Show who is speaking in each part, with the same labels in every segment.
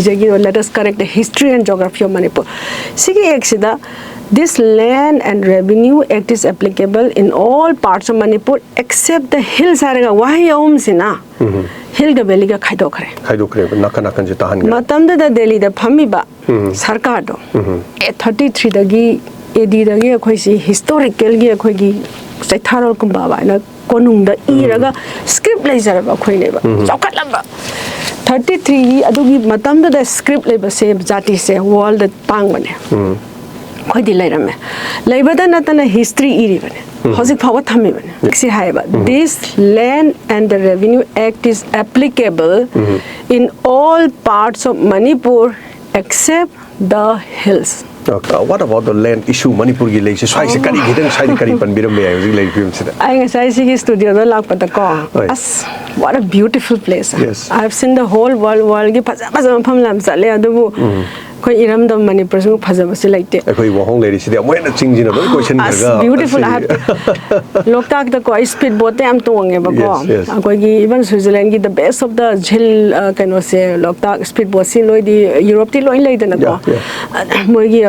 Speaker 1: Let us correct the history and geography of Manipur. This Land and Revenue Act is applicable in all parts of Manipur except the hills. Hill the belly Matamda the Delhi the Pamiba Sarkado 33 the gi Edi the Gi historical Gi Saitaro Kumbaba and a Konung the Iraga script laser of a Quineva. 33 Adugi Matamda the script labor same Zati say wall the Pangmane. Quite the later me. Labor than not a history even. Hosik power Tamiban. This Land and the Revenue Act is applicable in all parts of Manipur except the hills.
Speaker 2: What about the land issue? Manipur relations. I say,
Speaker 1: what a beautiful place.
Speaker 2: Yes.
Speaker 1: I've seen the whole world. Iram the Manipur like
Speaker 2: that.
Speaker 1: Beautiful. Loktak the Koi speedboat am to even Switzerland the best of the Jill can say Loktak speedboat scene the Europe the loin later Mogi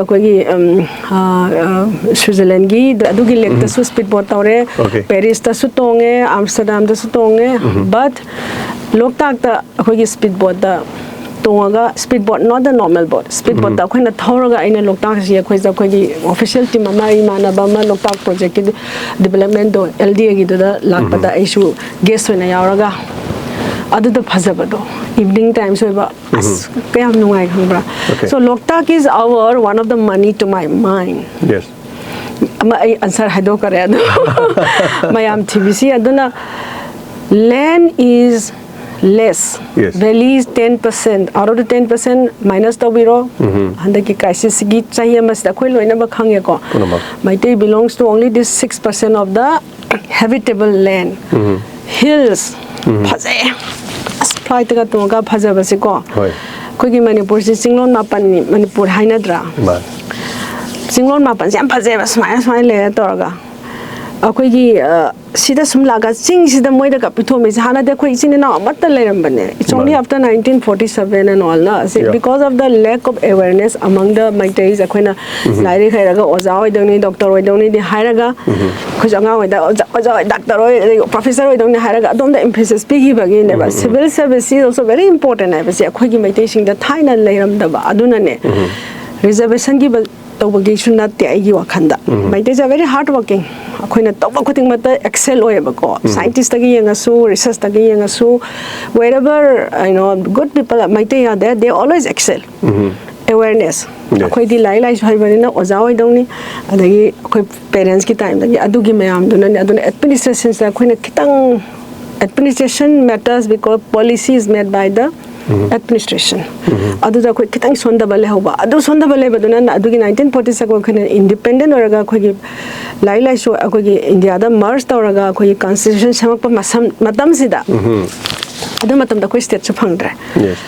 Speaker 1: Switzerland the Adugi lake the speedboat Paris the Sutonge, Amsterdam the Sutonge, but Loktak the speedboat the Tonga speedboat, not the normal boat. Speedboat, the kind of Toraga in a Loktak, official team, Manabama, Loktak project development, LDA, the Lakpada issue, guest when I araga. Other the Pazabado, evening times, so Loktak is one of the money to my mind.
Speaker 2: Yes.
Speaker 1: My answer Hadokare. My TVC, Aduna land is less.
Speaker 2: Yes.
Speaker 1: Valley is 10%. Out of the 10% minus the biro. And the crisis git chahiamas the quilo in a bakangako. My day belongs to only this 6% of the habitable land. Hills. Paze. Apply to Gatonga Pazabasico. Quickie Manipur Singlon Mapan Manipur Hainadra. Singlon Mapan Zampazeva smile Torga. Sida Sumlaga sings the Moida Capito is Hana de Quasin and all, but the Lerambane. It's only after 1947 and all because of the lack of awareness among the Maitais, Aquina, Larry Haraga, Ozawa, Dr. Odoni, the Haraga, Kujanga, Dr. Professor Odoni Haraga, don't the emphasis speaking again. Civil service is also very important. I was a quick imitation the Tina Leram the Adunane. Reservation given. Not the Wakanda. My days are very hardworking. Excel scientists research wherever good people my day are there, they always excel. Awareness. Quite the lilacs Ozawa Doni and the parents time Adugi Mayam administration matters because policy is made by the administration. Adu quick kitang sonda balehoba. Adu sonda balebaduna adu 1947 independent oraga kogi laila show akogi India da merged oraga kogi constitution samakpa matam sida. Adu matam da koi state su phangdre.
Speaker 2: Yes.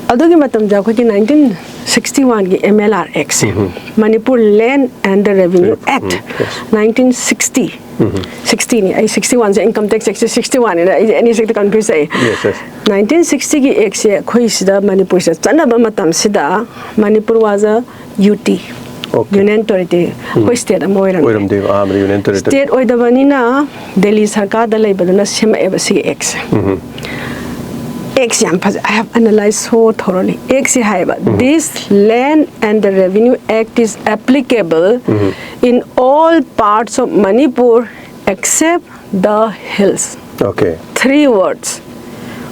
Speaker 1: Adu ki matam ja kogi 1961 ki Mlr-Act Manipur Land and the Revenue Act 1960. 61 income tax 61 any sector country say 1960 ki Act se khoi sida Manipur se chanaba matam sida Manipur was a UT Union Territory khoi state amoiram
Speaker 2: Union Territory
Speaker 1: state oidabanina Delhi sarkar da leibaduna sema ebasi Act I have analyzed so thoroughly. This Land and the Revenue Act is applicable in all parts of Manipur except the hills.
Speaker 2: Okay.
Speaker 1: 3 words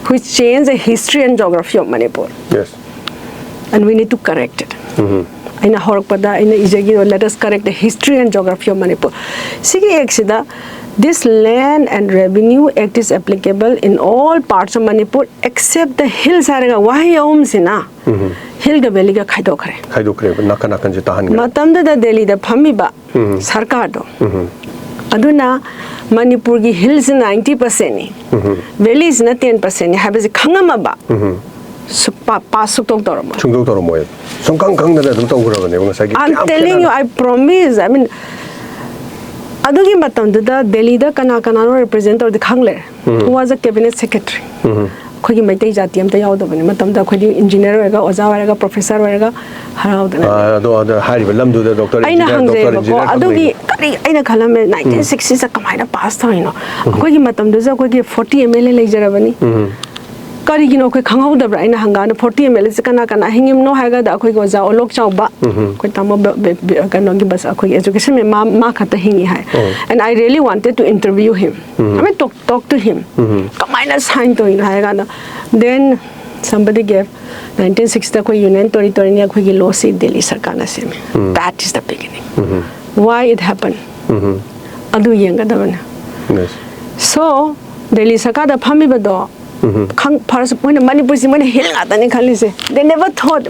Speaker 1: which change the history and geography of Manipur.
Speaker 2: Yes.
Speaker 1: And we need to correct it. Let us correct the history and geography of Manipur. This Land and Revenue Act is applicable in all parts of Manipur except the hills. Hill the belly Matamda the Delhi the Pamiba Sarkado. Aduna Manipur hills 90%. Valley is not 10%. Have a Kangamaba. I'm telling you, I promise. I mean, Adugi Matam the Delhi the Kanakana representative the Kangler, who was a cabinet secretary. ꯑꯩꯈꯣꯏꯒꯤ ꯃꯩꯇꯩ ꯖꯥꯇꯤ ꯑꯝꯇ ꯌꯥꯎꯗꯕꯅꯤ ꯃꯇꯝꯗ ꯑꯩꯈꯣꯏꯗꯤ engineer ꯑꯣꯏꯔꯒ ꯑꯣꯖꯥ ꯑꯣꯏꯔꯒ professor ꯑꯣꯏꯔꯒ ꯍꯔꯥꯎꯗꯅ
Speaker 2: ꯑꯗꯣ ꯍꯥꯏꯔꯤꯕ ꯂꯝꯗꯨꯗ ꯗꯣꯛꯇꯔ
Speaker 1: ꯑꯩꯅ
Speaker 2: ꯏꯟꯖꯤꯅꯤꯌꯔ
Speaker 1: ꯍꯪꯖꯩꯕꯀꯣ ꯑꯗꯨꯒꯤ ꯀꯔꯤ ꯑꯩꯅ ꯈꯜꯂꯝꯃꯦ 1960ꯁꯦ ꯀꯃꯥꯏꯅ ꯄꯥꯁ ꯇꯧꯔꯤꯅꯣ ꯑꯩꯈꯣꯏꯒꯤ ꯃꯇꯝꯗꯨꯁꯨ ꯑꯩꯈꯣꯏꯒꯤ 40 MLA ꯂꯩꯖꯔꯕꯅꯤ ꯀꯔꯤꯒꯤꯅꯣ ꯑꯩꯈꯣꯏ ꯈꯪꯍꯧꯗꯕ꯭ꯔꯥ ꯑꯩꯅ ꯍꯪꯒꯥꯅ 40 MLA ꯁꯦ ꯀꯅꯥ ꯀꯅꯥ ꯍꯤꯡꯉꯤꯕꯅꯣ ꯍꯥꯏꯔꯒꯗ ꯑꯩꯈꯣꯏꯒꯤ ꯑꯣꯖꯥ ꯑꯣꯂꯣꯛ ꯆꯥꯎꯕ ꯑꯩꯈꯣꯏ ꯇꯥꯃꯣ ꯀꯩꯅꯣꯒꯤ ꯕꯁ ꯑꯩꯈꯣꯏꯒꯤ एजुकेशन में मा खत हिंगी है and I really wanted to interview him I mean talk to him कमाइना साइन तो इना है गाना then somebody gave 1960 कोई यूनियन टेरिटरी ने कोई लॉ से दिल्ली सरकार ने से that is the beginning why it happened अदु येंगा दबना so दिल्ली सरकार दा फमी बदो खंग फर्स्ट पॉइंट मणिपुर से मने हिल आता ने खाली से they never thought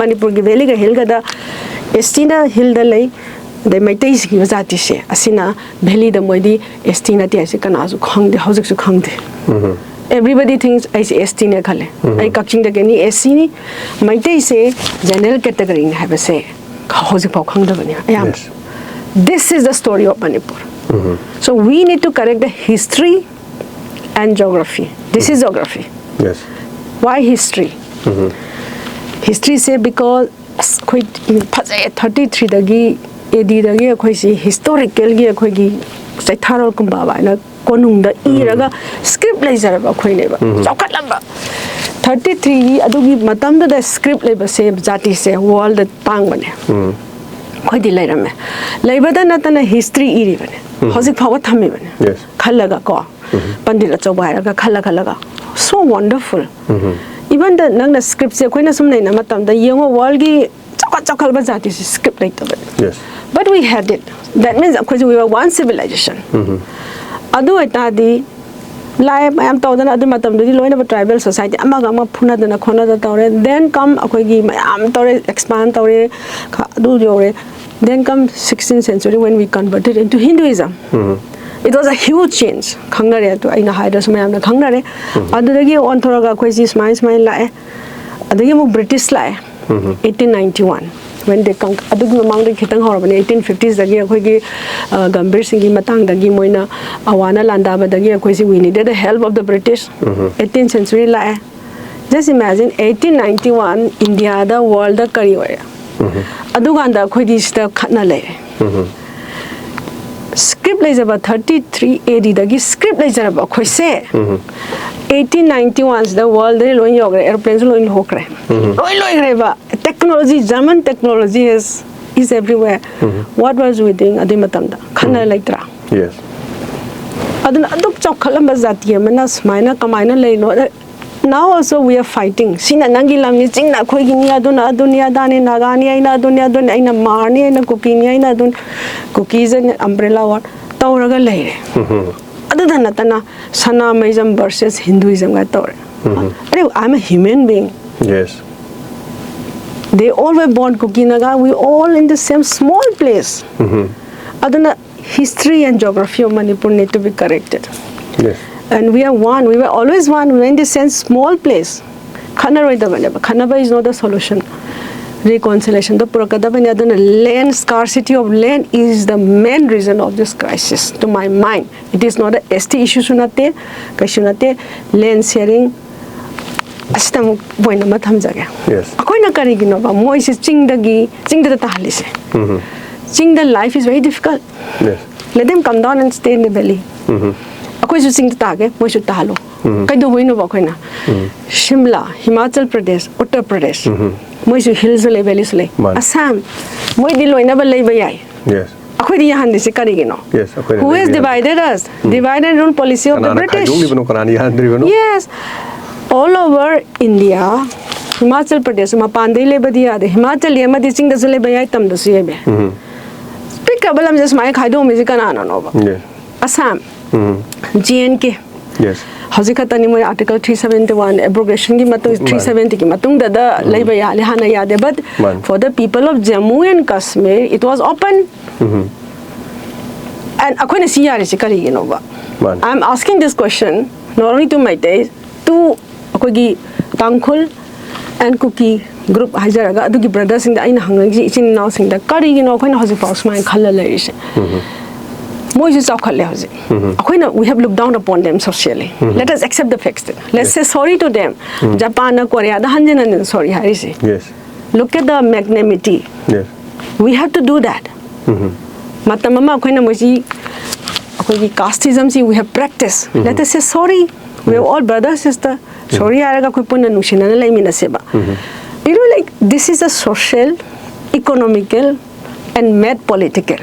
Speaker 1: मणिपुर की वैली का हिल गदा एस्टीना हिल द लई दे मैतई की जाति से असिना वैली द मोदी एस्टीना ति ऐसे कनाजु खंगदे हौजकसु खंगदे everybody thinks ऐसे एसटी ने खाले आई कक्चिंग द गेनी एससी नि मैतई से जनरल कैटेगरी ने है बसे हौजक पाउ खंगदबनी आयाम this is the story of Manipur so we need to correct the history and geography this is geography
Speaker 2: yes
Speaker 1: why history history say because कोई फजे 33 दगी एडी दगी कोई सी हिस्टोरिकल गी कोई गी सैथारल कुंबा बायना कोनुंग द इरगा स्क्रिप्ट लेजरबा कोई नेबा चौखलबा 33 गी अदुगी मतम द स्क्रिप्ट लेबा से जाति से वर्ल्ड तांग बने कोई दि लेरमे लेबदा नतना हिस्ट्री इरी बने हजिक फाव थमे बने खलगा को पंडित अचौबा हायरगा खलगा so wonderful even the nang the script se koina sum nei na matam da yengo world gi chakal ba jati se script like that
Speaker 2: yes
Speaker 1: but we had it that means because we were one civilization adu eta di lai mayam tawdana adu matam di loina ba tribal society amaga ama phuna dana khona da tawre then come akoi gi mayam tawre expand tawre adu yore then come 16th century when we converted into Hinduism it was a huge change khangnare to aina haida sumayam na khangnare adudagi on thoraga khoi si smile lae adagi mu British lae 1891 when they come adugi mamang de khitang horabane 1850s dagi khoi gi gambir singh gi matang dagi moina awana landa ba dagi khoi si we needed the help of the British 18th century lae just imagine 1891 India the world the kari hoya aduganda khoi di sta khatna le script लेजबा 33 AD दगी script लेजबा खोसे 1891 the world दे लोइन योगरे airplanes लोइन होकरे लोइन रेबा technology German technology is everywhere what was we doing adi matamda khana laitra
Speaker 2: yes
Speaker 1: aduna aduk chokhalam bazati amana smaina kamaina leino now also we are fighting sina nangi lamni chingna khoigi ni aduna dunia dane nagani aina dunia dun aina marni aina cooking aina dun cookies and umbrella what tawraga leire aduna natana Sanamaism versus Hinduism ga tawre I'm a human being
Speaker 2: yes
Speaker 1: they all were born cooking naga we all in the same small place aduna history and geography of Manipur need to be corrected
Speaker 2: yes
Speaker 1: and we are one we were always one we were in the same small place Khanaba is not the solution reconciliation the purakadabani aduna land scarcity of land is the main reason of this crisis to my mind it is not a ST issue sunate kashunate land sharing astam boina ma thamjage
Speaker 2: yes
Speaker 1: akoina karigino ba moi se chingda ta halise chingda life is very difficult
Speaker 2: yes
Speaker 1: let them come down and stay in the valley अकोई जो सिंग तागे वो जो तालो कई दो वही no बाकोइना Shimla Himachal Pradesh Uttar Pradesh वो जो hills ले valleys ले असम वो दिलो इना बल्ले बयाई
Speaker 2: yes
Speaker 1: अकोई दिया हंदी से करेगी no
Speaker 2: yes
Speaker 1: who has divided us divided rule policy of the British yes all over India Himachal Pradesh में पांडे ले बदिया दे हिमाचल ये मध्य सिंग दस ले बयाई तम दस ये बे पिक कबल हम जैसे माय खाई दो मुझे करना ना नो बा असम GNK
Speaker 2: yes
Speaker 1: हजिकतनी मोय article 371 abrogation की मतु 370 की मतुंग ददा लेबा याले हाना यादे but for the people of Jammu and Kashmir it was open and akoina si yare se kari no ba I'm asking this question not only to my days to akogi tangkhul and Kuki group hajaraga adugi brothers sing da aina hangang ji ichin now sing da kari no akoina hoji paus mai khalla lai se moisu chawkhalle hoji akoina we have looked down upon them socially. Let us accept the facts. Let's say sorry to them. Japan, Korea, the hanjin and sorry harisi.
Speaker 2: Yes.
Speaker 1: Look at the magnanimity.
Speaker 2: Yes.
Speaker 1: We have to do that. Matamama akoina moji akoigi casteism si we have practiced. Let us say sorry. We are all brother sister. Sorry araga koi punna nushina na lai minaseba. You know, like this is a social, economical, and made political.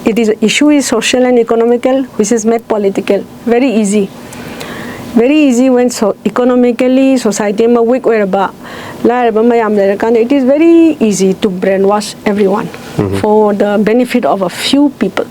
Speaker 1: It is issue is social and economical, which is made political. Very easy. Very easy when so economically society ma weak whereba it is very easy to brainwash everyone for the benefit of a few people.